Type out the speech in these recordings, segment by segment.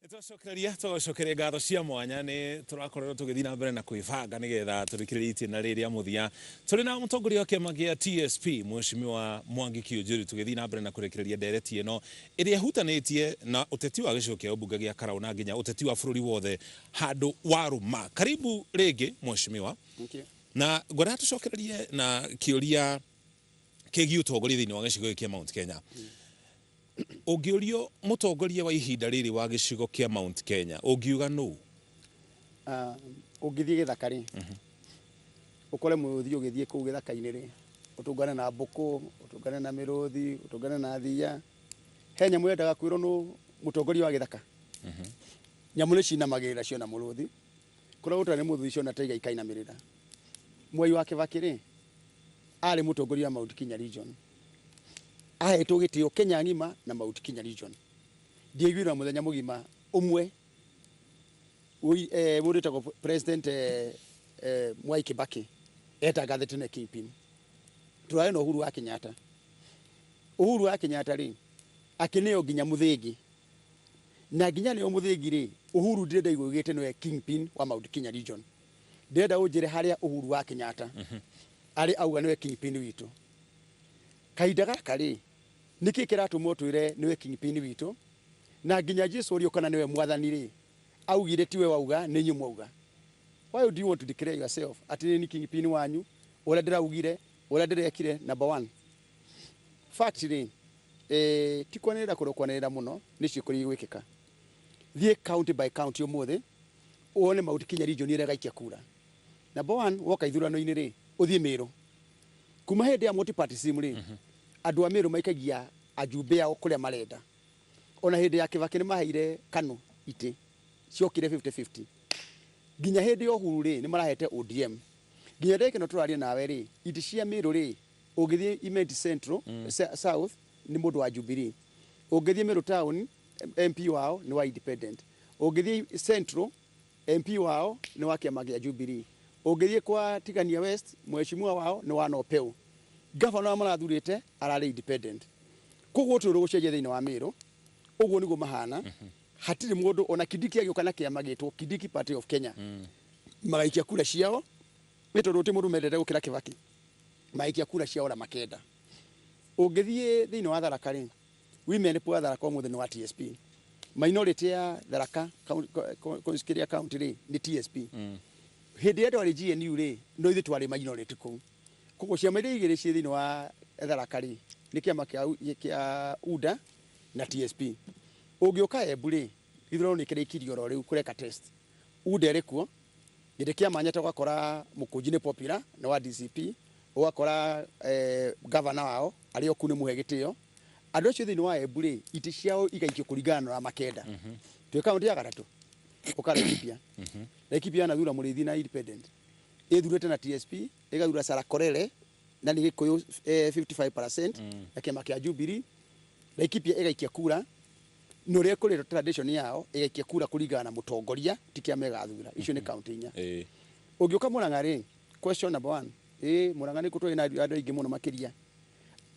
Tũcokeria ngatho cia mwanya nĩ tũrakorwo tũgĩthiĩ na mbere na kwĩbanga nĩgetha tũrĩkĩrĩrie itĩna rĩrĩ rĩa mũthia. Tũrĩ na mũtongoria wa kĩama gĩa TSP Mheshimiwa Mwangi Kiunjuri, tũgĩthiĩ na mbere na kũrekereria ndereti ĩno ĩrĩa hutanĩtie na ũteti wa gĩcigo kĩa ũmbunge gĩa Karauna nginya ũteti wa bũrũri wothe handũ warũma. Karibu rĩngĩ Mheshimiwa. Na ngwenda tũcokererie na kĩũria kĩgiĩ ũtongoria thĩinĩ wa gĩcigo kĩa Mount Kenya. Ũngĩũrio mũtongoria wa ihinda rĩrĩ wa gĩcigo kĩa Mount Kenya ũngiuga nũ? Ũngĩthiĩ gĩthaka rĩ, ũkore mũthii ũgĩthiĩ kũu gĩthaka-inĩ rĩ, ũtũngane na mbũkũ, ũtũngane na mĩrũthi, ũtũngane na thia, he nyamũ yendaga kwĩrwo nũ mũtongoria wa gĩthaka. Nyamũ nĩ cinamagĩrĩra ciona mũrũthi, kũrĩa gũtarĩ mũrũthi ciona taiga ikainamĩrĩra. Mwai wa Kĩbakĩ rĩ, arĩ mũtongoria wa Mount Kenya region. Ahetwo gĩtĩo Kenya ng'ima na Mount Kenya region. Ndiaiguire mũthenya mũgima ũmwe wũrĩtagwo President Mwai Kibaki etangathĩte nĩ kingpin. Tũrarĩ na Uhuru wa Kenyatta. Uhuru wa Kenyatta rĩ, akĩneo nginya mũthĩgi. Na nginya nĩo mũthĩgi rĩ, Uhuru ndĩrenda igũgĩte nĩwe kingpin wa Mount Kenya region. Ndĩrenda ũnjĩre harĩa Uhuru wa Kenyatta arĩ auga nĩwe kingpin witũ. Kahinda gaka rĩ, nĩkĩ kĩratũmwo twĩre nĩwe kingpin witũ, na nginya Jesũ ũrĩa kana nĩwe mwathani rĩ, augire tiwe wauga nĩ inyuĩ mwauga. Why do you want to declare yourself atĩ nĩ kingpin wanyu, ũrĩa ndĩraugire, ũrĩa ndĩrekire number one? Fact rĩ, ti kwanĩrĩra kũrũkwanĩrĩra mũno nĩ ciĩko igwĩkĩka. Thiĩ county by county ũmũthĩ wone Mount Kenya region ĩrĩa gaikia kura. Number one, woka ithurano-inĩ rĩ, ũthiĩ Meru. Kuma hĩndĩ ya multipartyism rĩ, andũ a Meru maikagia ajumbe ao kũrĩa marenda. Ona hĩndĩ ya Kibaki nĩ maheire KANU itĩ ciokire 50-50. Nginya hĩndĩ ya Uhuru rĩ, nĩ marahete ODM. Nginya ndĩkĩ no tũraria nawe rĩ, itĩ cia Meru rĩ, ũngĩthiĩ Imenti Central South nĩ mũndũ wa Jubilee. Ũngĩthiĩ Meru Town MP wao nĩ wa Independent. Ũngĩthiĩ Central MP wao nĩ wa kĩama gĩa Jubilee. Ũngĩthiĩ kwa Tigania West mheshimiwa wao nĩ wa Nopeu. Governor marathurĩte ararĩ independent. Koguo tũrũ gũcenjia thĩinĩ wa Meru, ũguo nĩguo mahana. Hatirĩ mũndũ ona Kindiki agĩũka na kĩama gĩtwo Kindiki Party of Kenya. Magaikia kura ciao, nĩ tondũ ti mũndũ mendete gũkĩra Kibaki. Magaikia kura ciao na makenda. Ũngĩthiĩ thĩinĩ wa Tharaka rĩ, women poa Tharaka mũthĩ nĩ wa TSP. Minority ya Tharaka Constituency County rĩ nĩ TSP. Hĩndĩ ĩyo arĩ GNU rĩ, no ithuĩ twarĩ minority kũu. Koguo ciama iria igĩrĩ ciĩ thĩinĩ wa Tharaka rĩ, nĩ kĩama kĩa UDA na TSP. Ũngĩũka Embu rĩ, ithurano nĩ kĩrĩkirio oro rĩu kũreka test. UDA ĩrĩ kuo, gĩtĩ kĩa Manyata ũgakora Mũkũnji nĩ popular na wa DCP, ũgakora governor wao arĩ o kũu nĩ mũhe gĩtĩo. Andũ acio thĩinĩ wa Embu rĩ, itĩ ciao igaikio kũringana na makenda. Twĩ kaunti ya gatatũ, ũkara Laikipia. Laikipia na thura mũrĩithi na independent. Ĩthurĩte na TSP, ĩgathura Sarah Korere na nĩ Gĩkũyũ 55% ya kĩama kĩa Jubilee. Laikipia ĩgaikia kura no rĩa kũrĩ tradition yao ĩgaikia kura kũringana na mũtongoria ti kĩama ĩgathura. Icio nĩ kaunti inya. Ũngĩũka Murang'a rĩ, question number 1, Murang'a nĩ kũtũĩ na andũ aingĩ mũno makĩria.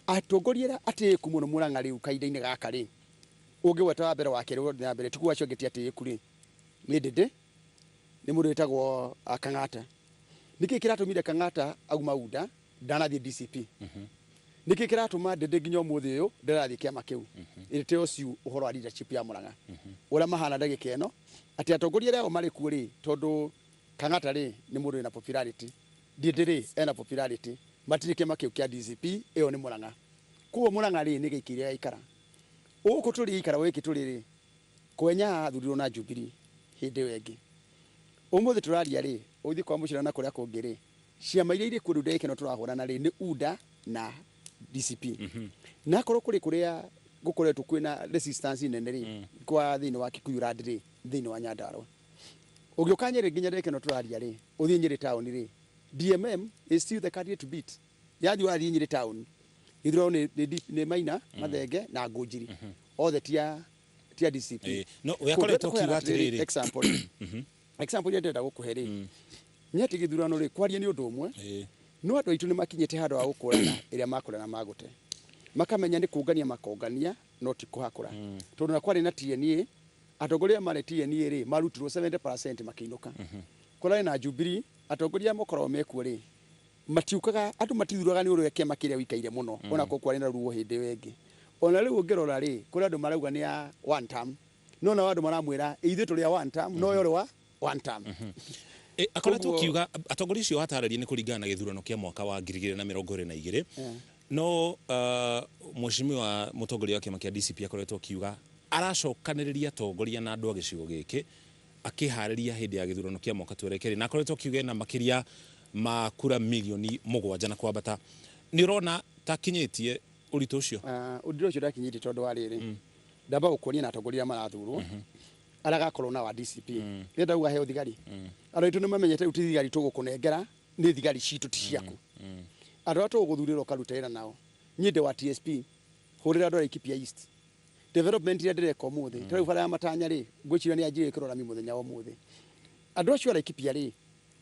Atongoria atĩĩku mũno Murang'a rĩu kahinda-inĩ gaka rĩ, ũngĩweta wa mbere wa kerĩ na mbere tiguo acio ngĩtia atĩĩku rĩ, nĩ Ndĩndĩ nĩ mũndũ wĩtagwo Kang'ata. Nĩkĩ kĩratũmire Kang'ata auma UDA ndanathiĩ DCP? Nĩkĩ kĩratũma Ndĩndĩ nginya ũmũthĩ ũyũ ndarathiĩ kĩama kĩu? Ĩrĩte ũciu ũhoro wa leadership ya Murang'a. Ũrĩa mahana ndagĩka ĩno atĩ atongoria arĩa marĩ kuo rĩ, tondũ Kang'ata rĩ nĩ mũndũ wĩna popularity, Ndĩndĩ rĩ ena popularity, matirĩ kĩama kĩu kĩa DCP, ĩyo nĩ Murang'a. Koguo Murang'a rĩ nĩ gĩikire yaikara. Ũgũkũ tũrĩ ikara gũkũ tũrĩ rĩ, Kwenya athurirwo na Jubilee hĩndĩ ĩyo ĩngĩ. Ũmũthĩ tũraria rĩ, ũthiĩ kwa mũcira na kũrĩa kũngĩ rĩ, ciama iria irĩ kũndũ ndĩkĩ no tũrahũrana rĩ nĩ UDA na DCP. Na korwo kũrĩa gũkoretwo kwĩna resistance nene rĩ, kwa thĩinĩ wa Kikuyu Land rĩ, thĩinĩ wa Nyandarua. Ũngĩũka Nyeri nginya ndĩkĩ no tũraria rĩ, ũthiĩ Nyeri town rĩ, DMM is still the candidate to beat. Yathi wathiĩ Nyeri town, ithurano nĩ Maina, Mathenge na Ngũnjiri. Othe tia DCP. No ũyakoretwo kiuga atĩrĩrĩ. Example ya ndenda gũkũhe rĩ, nyati gĩthurano rĩ kwaria nĩ ũndũ ũmwe. No andũ aitũ nĩ makinyĩte handũ wa gũkũrana ĩrĩa makũrana magũte. Makamenya nĩ kũngania makongania no ti kũhakũra. Tondũ na kwarĩ na TNA atongoria mare TNA ri marutirwo 70% makiinuka kora na Jubilee atongoria mokoro mekuo ri matiukaga andu matithuraga ni uru kiama kiria wikaire muno ona ko kwari na ruo hindi wengi ona riu ngirora ri kuri andu marauga ni ya one term no na andu maramwira ithe turi ya one term no yoro wa one term akoretwo kiuga atongoria cio hatararia ni kuringana na githurano kia mwaka wa 2022 no mheshimiwa mutongoria wa kiama kia DCP akoretwo kiuga aracokaniriria atongoria na andu a gicigo giki akihariria hindi ya githurano kia mwaka twerekeri na akoretwo kiuga na makiria makura milioni 7 na kwambata ni rona takinyitie urito ucio urito ucio ndakinyitie tondu wa riri ndamba gukoria na atongoria marathurwo araga korona wa DCP ndenda uga he thigari araitu ni mamenyete uti thigari tugukunengera ni thigari citu ti ciaku andu atu guthurira ukarutira nao nyinde wa TSP hurira andu Laikipia East development ya direka umuthi tari bara ya matanya ri ngwicira ni ajire kirora mi muthenya wa umuthi andu acio Laikipia ri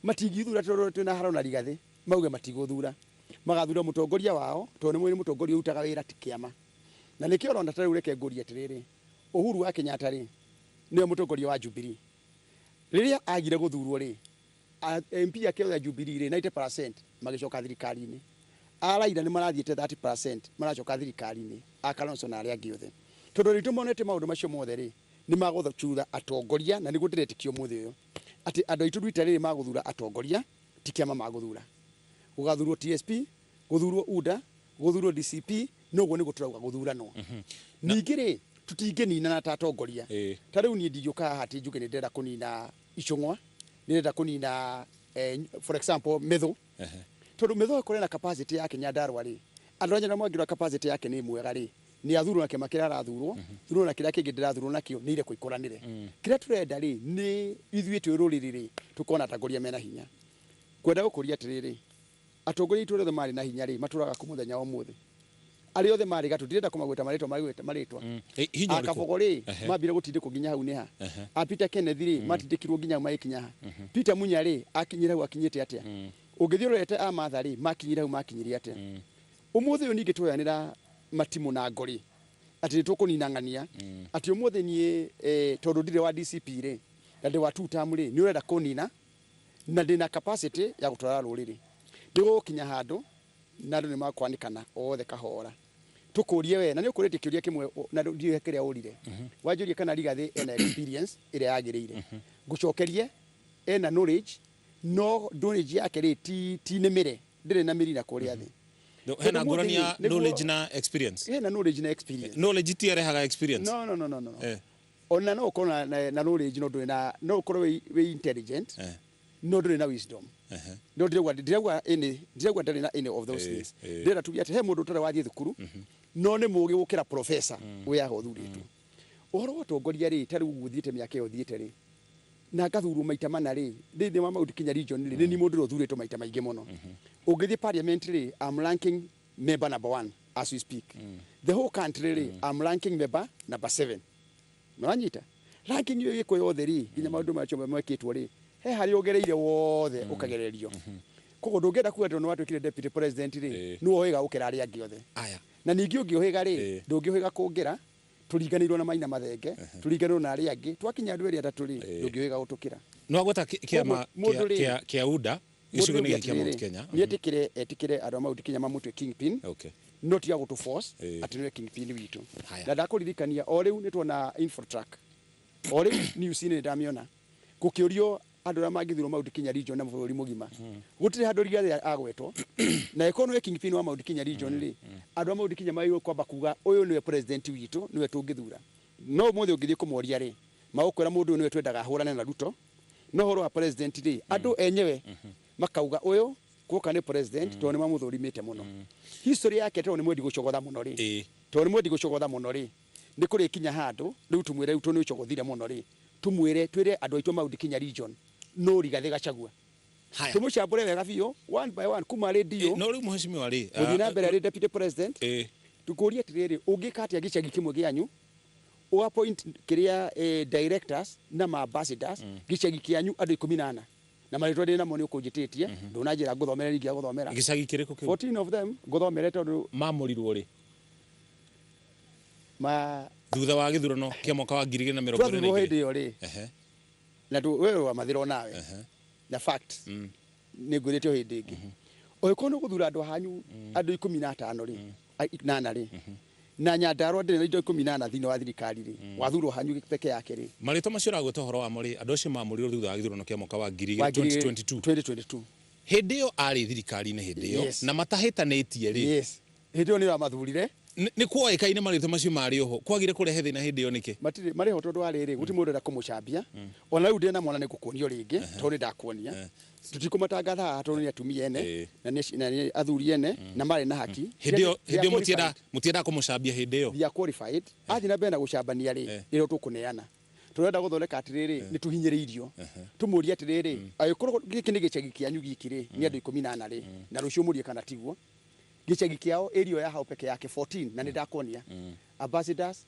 matingithura tondu twina harona rigathi mauge matiguthura magathura mutongoria wao tondu mwini mutongoria utaga wira tikiama na nikio ronda tari ureke nguria atiriri Uhuru wa Kenyatta ri ni mutongoria wa Jubilee riria agire guthurwo ri MP yake ya Jubilee ri 90% magicoka thirikari-ini araira ni marathiete 30% maracoka thirikari-ini Kalonzo na aria angi othe tondu ritu monete maundu macio mothe ri ni maguthuura atongoria na niguo ndiretikio muthi uyu ati andu aitu rwita riri maguthura atongoria tikiama maguthura gugathurwo TSP guthurwo UDA guthurwo DCP noguo nigo turauga guthurano ningi ri tutingenina na tatongoria tariu ni ndigiuka hati njuge ni ndenda kunina icungwa ni ndenda kunina for example metho tondu metho kore na capacity yake Nyandarua ri andu anya na mwangira capacity yake ni mwega ri ni athurwo na kiama kiria arathurwo thurwo na kiria kingi ndirathurwo nakio ni ile kuikoranire kiria turenda ri ni ithuĩ twi ruriri ri tukona atongoria mena hinya kwenda gukuria atiriri atongoria itu rothe mari na hinya ri maturaga ku muthenya wa umuthi ari othe mari gatu ndirenda kumagweta maritwa akabogori mabire gutindikwo nginya hau niha Peter Kennedy ri matindikirwo nginya magikinya ha Peter Munya ri akinyira hau akinyite atia ungithiorete Amatha ri makinyira hau makinyiria atia umuthi uyu ningi twoyanira matimu na ngori ati tukuninangania ati umuthi nie tondu ndire wa DCP ri na ndi wa 2 term ri ni urenda kunina na ndina capacity ya gutwara ruriri ndigo kinya handu na ndu ni makwanikana othe kahora tukurie we na ni ukurite kiuria kimwe na ndiye kiria urire wanjurie kana Rigathi ena experience ire yagirire ngucokerie ena knowledge no knowledge yake ri ti nemire ndire na mirina kuria thi hena ngorania knowledge na experience hena knowledge na experience knowledge ti arehaga experience no ona no ukona na knowledge no ndure na no ukorwo we intelligent no ndure na wisdom no ndiragwa ndari na any of those things ndira tugia ati he mundu utare wathie thukuru no ni mugi gukira professor we aho thuritwo uhoro wa tongoria ri tari guthiite miaka yo thiite ri na gathuru maita mana ri ndi ma Mount Kenya region ri ni mundu rothurito maita maingi muno ungithie parliament ri I'm ranking member number 1 as we speak the whole country ri I'm ranking member number 7 nwanyita ranking yo giko yothe ri nginya maundu macho mwekitwo ri he hari ogereire wothe ukagererio kogo ndungenda kuga no watwikire deputy president ri no oiga ukira ari angi othe aya na ningi ungiuhiga ri ndungiuhiga kungira turinganirwo na Maina Mathenge turinganirwo na ari angi twakinya andu eri atatu ri ndungiuhiga gutukira no agweta kiama kia UDA gicigo ni kia Mount Kenya ni etikire andu Mount Kenya mamutwe kingpin no tiga gutu force ati ni kingpin witu na ndakuririkania o riu ni tuona Infotrack o riu news ni ndamiona gukiurio andu ra magithiro Mount Kenya region na bũrũri mugima gutire handu Rigathi agwetwo na economy kingpin wa Mount Kenya region ri andu a Mount Kenya mairo kwamba kuga uyu niwe president witu niwe tungithura no muthe ungithie kumoria ri magukwira mundu niwe twendaga hurane na Ruto no horo wa president ri andu enyewe makauga uyu kuka ni president to ni mamuthurimite muno history yake to ni mwendi gucogotha muno ri to ni mwendi gucogotha muno ri ni kuri kinya handu riu tumwire riu to ni ucogothire muno ri tumwire twire andu aitu Mount Kenya region no Rigathi Gachagua haya tumucambure wega biyo one by one kuma radio no riu mheshimiwa ri muthina mbere ri deputy president tukuria tiriri ungikati agicagi kimwe gianyu o appoint kiria directors na ambassadors gicagi kianyu andu 14 na maritwa ndi namo ni ukunjititie nduna njira nguthomera ringi guthomera gicagi kiriko kiu 14 of them nguthomera tondu mamurirwo ri thutha wa githurano kia mwaka wa 2022 twathurwo hindi yo ri ehe na wewe wa mathiro nawe na fact ni ngwirite hindi ingi oiko no guthura andu hanyu andu 15 ri 8 ri na Nyandarua ndire na indo 18 thini wa thirikari ri wathurwo hanyu peke yake ri marito macio ragweta horo wa mari andu acio mamurirwo thutha wa githurano kia mwaka wa 2022 hindi yo ari thirikari-ini hindi yo na matahitanitie ri yes hindi yo ni ramathurire ni kuoikaine marito macio mari oho kwagire kurehe thina hindi yo niki matire mari ho tondu ari ri guti mundu nda kumucambia ona riu ndina mwana ni gukuonio ringi tondu ndakuonia tutikumatangatha tondu ni atumia ene na ni athuri ene na mari na haki hindi yo mutienda kumucambia hindi yo they are qualified athi na benda gucambania ri iro tukuneana turenda guthondeka atiriri ni tuhinyiriirio tumuria atiriri agikorwo giki ni gicegi kianyu giki ri ni andu 18 ri na rucio murie kana tiguo gicegi kiao area ya hau peke yake 14 na nindakonia ambassadors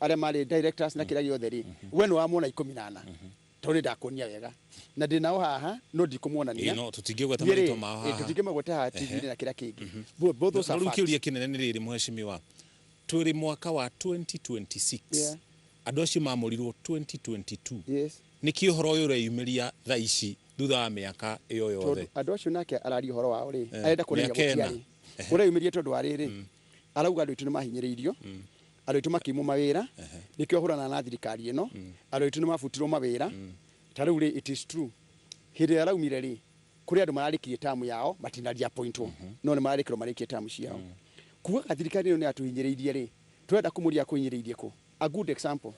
are mari directors na kila giothe ri wenu wa mona 18 tondu ndakonia wega na ndinao haha no ndikumwonania no tutingegweta marito mao haha tutingegweta TV na kila kingi both those are facts kinene ni riri mheshimiwa turi mwaka wa 2026 andu acio mamurirwo 2022 yes niki uhoro uyu ureyumiria thaa ici thutha wa miaka iyo yothe andu acio nake arari uhoro wao ri arenda kuria gutiari ureyumiria tondu wa riri arauga andu itu ni mahinyiriirio andu itu makimu mawira nikio hurana na thirikari ino andu itu ni mabutirwo mawira tariu ri it is true hindi araumire ri kuri andu mararikirie tamu yao matinaria point no ni mararikirwo marikie tamu ciao kuga thirikari ino ni atuhinyiriirie ri turenda kumuria kuhinyiriirie ku a good example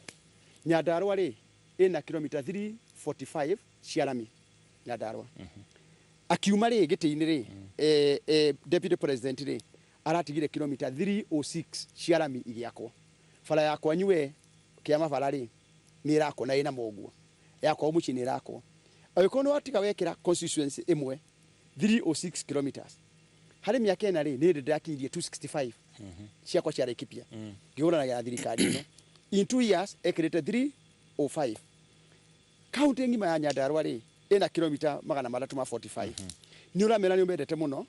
Nyandarua ri ina kilomita 345 ciarami Nyandarua akiuma ri giti-ini ri deputy president ri aratigire kilomita 306 ciarami igiakwo fara yakwa nyue kiama fara ri ni rako na ina moguo yakwa muci ni rako agikono atiga wekira constituency imwe 306 kilometers hari miaka ena ri ni ndakirie 265 ciakwa cia Laikipia ngihurana ya thirikari ino in 2 years ekirite 305 county ngima ya Nyandarua ri ina kilomita 345 ni uramera ni umendete muno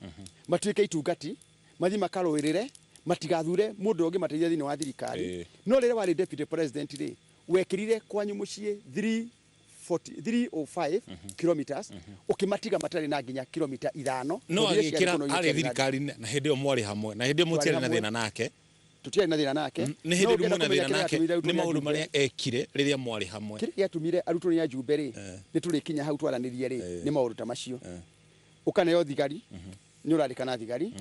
matuike itungati mathi makarũirire matigathure mundu ungi mateithia thini wa thirikari no rire wari deputy president ri wekirire kwanyu mucie 305 kilometers ukimatiga matari na nginya kilomita 5 no agikira ari thirikari na hindi yo mwari hamwe na hindi yo mutiari na thina nake tutiari na thina nake ni hindi mwe na thina nake ni maundu maria ekire riria mwari hamwe kiri yatumire arutwo ni ajumbe ri ni turi kinya hau twaranirie ri ni maundu ta macio ukaneo thigari ni urarikana thigari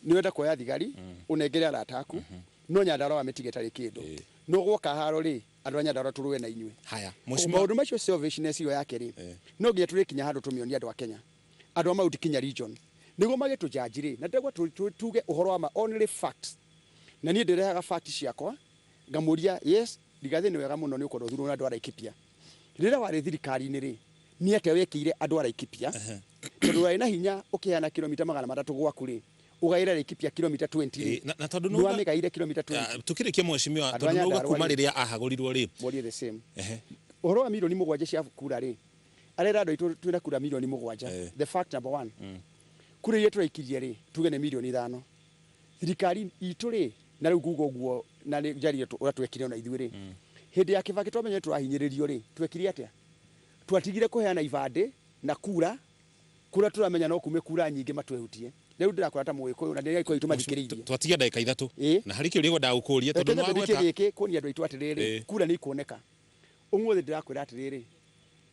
ni wenda kuoya thigari unengere arataku no Nyandarua ametige tari kindu no gwoka haro ri andu Nyandarua turuwe na inywe haya maundu macio salvationess yo yake ri no ngiye turi kinya handu tumionia andu a Kenya andu a Mount Kenya region nigo magitu jajiri na ndegwa tuge uhoro wa only facts na ni ndirehaga facts ciakwa ngamuria yes ndigathe ni wega muno ni ukondo thuru na andu a Laikipia rira wari thirikari-ini ri ni ate wekire andu a Laikipia tondu wari na hinya ukiana kilomita 300 gwaku ri ugaira Laikipia kilomita 20 na tondu no nduamigaire kilomita 20 tukirikie mheshimiwa tondu no kuma riria ahagurirwo ri body the same uhoro wa milioni 7 cia kura ri arera andu itu twina kura milioni 7 the fact number 1 kura ile turaikirie ri tuge ne milioni 5 thirikari itu ri na riu gugo guo na ri jari twekire na ithuĩ ri hindi ya Kibaki twamenye turahinyiririo ri twekire atia twatigire kuheana ibande na kura turamenya no kume kura nyingi matwehutie riu ndirakora ta muiko na ndirai kwa itu mathikiririe twatigia ndagika 3 na harikio rigo ndagukuria tondu no agweta giki kunia andu itu atiriri kura ni kuoneka umuthi ndirakwira atiriri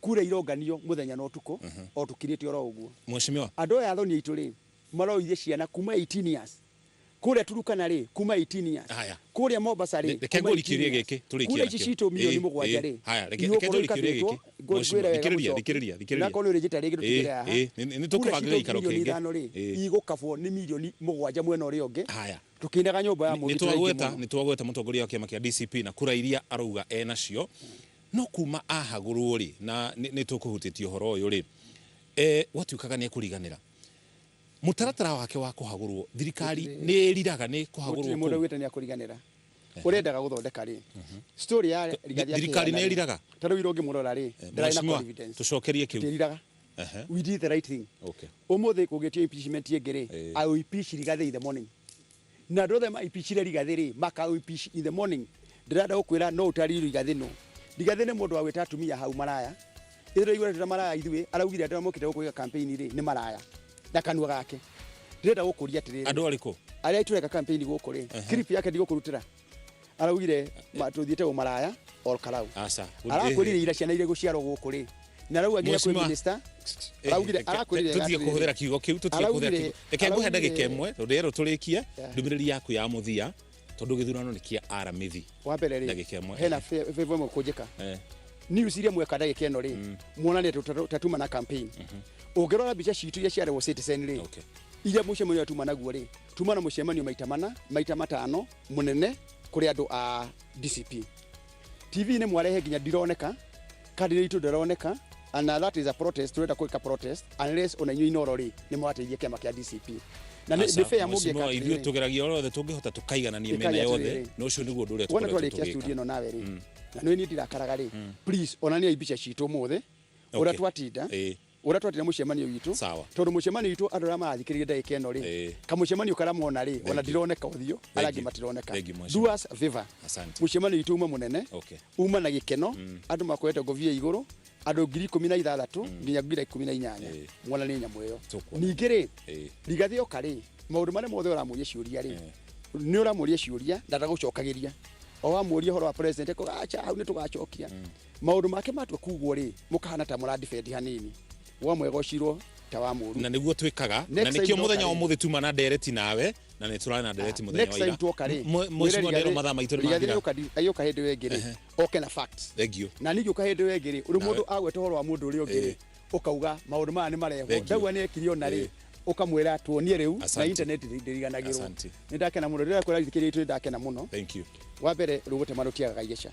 kura ironganio muthenya no tuko o tukirite oro uguo mheshimiwa andu ya thoni itu ri maroithie ciana kuma 18 years kuria Turukana ri kuma 18 years kuria Mombasa ri kuma likirie giki turikia kura ici citu milioni 7 ri haya reke likirie giki thikiriria na kono register ri tukigira ni tukubangira ikaro kingi igukabwo ni milioni 7 mwena uri ungi haya tukindaga nyumba ya mundu ni twagweta mutongoria wa kiama kia DCP na kura iria arauga enacio no kuma ahagurwo ri na ni tukuhutitio horo uyu ri watukaga ni kuriganira mutaratara wake wa kuhagurwo thirikari ni iriraga ni kuhagurwo mundu wite ni akuriganira urendaga guthondeka ri story ya thirikari ni iriraga taro ironge murora ri ndara na confidence tucokerie kiu iriraga we did the right thing okay umuthi kugitio impeachment yengere I will impeach Rigathi in the morning na ndothe maipicire Rigathi ri makauipici in the morning ndirenda gukwira no utari Rigathi no Rigathi ni mundu wa gwita atumia hau maraya ithiro igwe ndira maraya ithwe araugire ndira mukite gukuiga campaign ri ni maraya na kanua gake ndirenda gukuria atiriri andu ariko aria itureka campaign guku ri clip yake ndigokurutira araugire matuthiite umaraya or karau asa arakwirire ira ciana ire guciarwo guku ri na rau agira kwi minister araugire arakwirire tutige kuhuthira kiugo kiu tutige kuhuthira kiugo reke nguhe ndagika imwe rero turikie ndumiriri yaku ya muthia tondu githurano ni kia aramithi wa mbere ri ndagika imwe hena favor mo kujika news iria mweka ndagika ino ri muonane tatuma na campaign ungirora bica citu iria ciarehwo Citizen ri iria mucemanio atuma naguo ri tuma na mucemanio maita matano munene kuri andu a DCP TV ni mwarehe ginya ndironeka kadiri itu ndironeka and that is a protest tureta kwika protest unless onanyu inoro ri ni mwateithia kiama kia DCP na ni fair muge ka ithuĩ tugeragia othe tungihota tukaiganania mena yothe no cio niguo ndu ria tũkoretwo studio no nawe ri na no ni ndirakaraga ri please onania ibica citu muthe ura twatinda ura twatinda mucemanio witu tondu mucemanio witu andu ara marathikiriria ndagika ino ri kamucemanio karamona ri ona ndironeka uthio arangi matironeka do us a favor mucemanio witu uma munene uma na gikeno andu makoete govia iguru andu 16,000 nginya 18,000 mwana ni nyamu iyo ningi ri Rigathi okari maundu mare mothe uramuria ciuria ri ni uramuria ciuria ndata gucokagiria o wamuria horo wa president ko acha hau ni tugacokia maundu make matwe kugwo ri mukahana ta mura defend hanini wa mwego ciro ta wa muru na niguo twikaga na nikio muthenya wa muthi tuma na ndereti nawe na ni turana na ndereti muthenya wa ira next time tuokari mucio ndero matha maitu ni mathira ayoka hindi wengiri oke na facts thank you na nigi uka hindi wengiri uri mundu agwete horo wa mundu uri ungiri ukauga maundu maya ni mareho ndagwa ni ekirio na ri ukamwira tuonie riu na internet ndiriganagirwo ni ndakena muno rira kwira thikiria itu ndakena muno thank you wa mbere rugute marutiaga gaigeca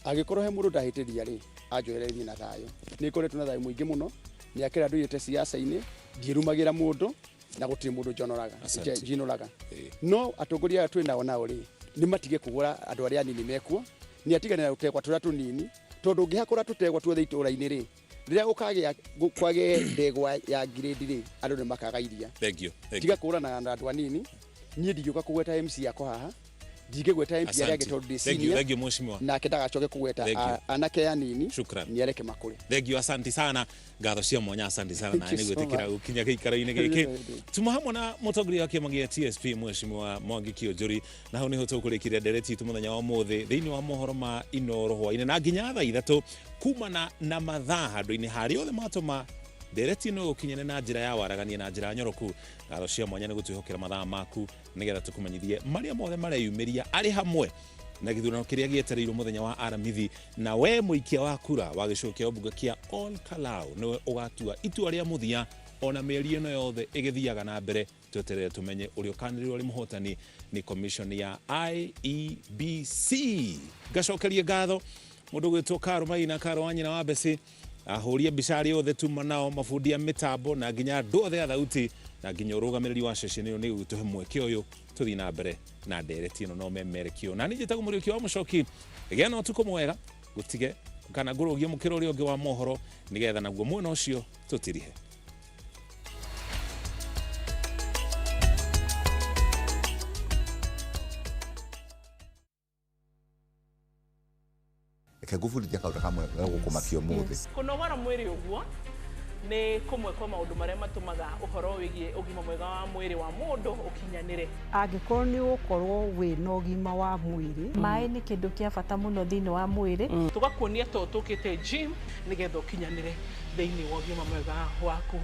agikorwo he mundu ndahitiria ri anjoererie na thayo ni koretwo na thayo muingi muno ni akira ndu yete siasa-ini ndirumagira mundu na gutiri mundu jinoraga no atongoria twi nao nao ri ni matige kugura andu aria nini mekuo ni atiganira rutegwa turia tunini tondu ngihakura tutegwa tuothe itura-ini ri riria gukagia kwage ndegwa ya grade ri andu ni makagairia thank you tiga kurana na andu anini nie ndigiuka kugweta MC yako haha ndingegweta MP aria getondu DC thank you mheshimiwa na kitaga choke kugweta anake ya nini ni areke makuri thank you asante sana ngatho cia mwanya asante sana na ni gwitikira gukinya giikaro-ini giki tuma hamwe na mutongoria wa kiama gia TSP mheshimiwa Mwangi Kĩũnjũri na hau niho tukurikiria ndereti itu muthenya wa muthi thiini wa mohoro ma Inooro hwaini na nginya thaa 3 kumana na mathaa handu-ini hari othe matuma ndereti no gukinyane na njira ya waragania na njira nyoroku ngatho cia mwanya ni gutwihokera mathaa maku nigetha tukumenyithie maria mothe mareyumiria ari hamwe na githurano kiria gietereirwo muthenya wa aramithi na we muikia wa kura wa gicigo kia bunge kia Ol Kalou niwe ugatua itua ria muthia ona mieri ino yothe igithiaga na mbere tweterere tumenye uria ukanirirwo ri muhotani ni commission ya IEBC gacokerie ngatho mundu gwitwo Karo Maina Karo wanyina wa Mbeci ahuria bicari othe tuma nao mafundia mitambo na nginya ndothe a thauti na nginya urugamiriri wa ceceni ino ni gutuhe mweke uyu tuthi na mbere na ndereti ino no memerekio na ninjitaga muriuki wa mucoki igena utuko mwega gutige kana ngurugie mukiro uri ungi wa mohoro nigetha naguo mwena ucio tutirihe ekegufurithia kaundu kamwe gukumakio muthi kunogora mwiri uguo ni kumwe kwa maundu maria matumaga uhoro wigie ugima mwega wa mwiri wa mundu ukinyanire angikorwo ni ukorwo wina ugima wa mwiri mai ni kindu kia bata muno thiini wa mwiri tugakuonia to tukite gym nigetha ukinyanire thiini wa ugima mwega waku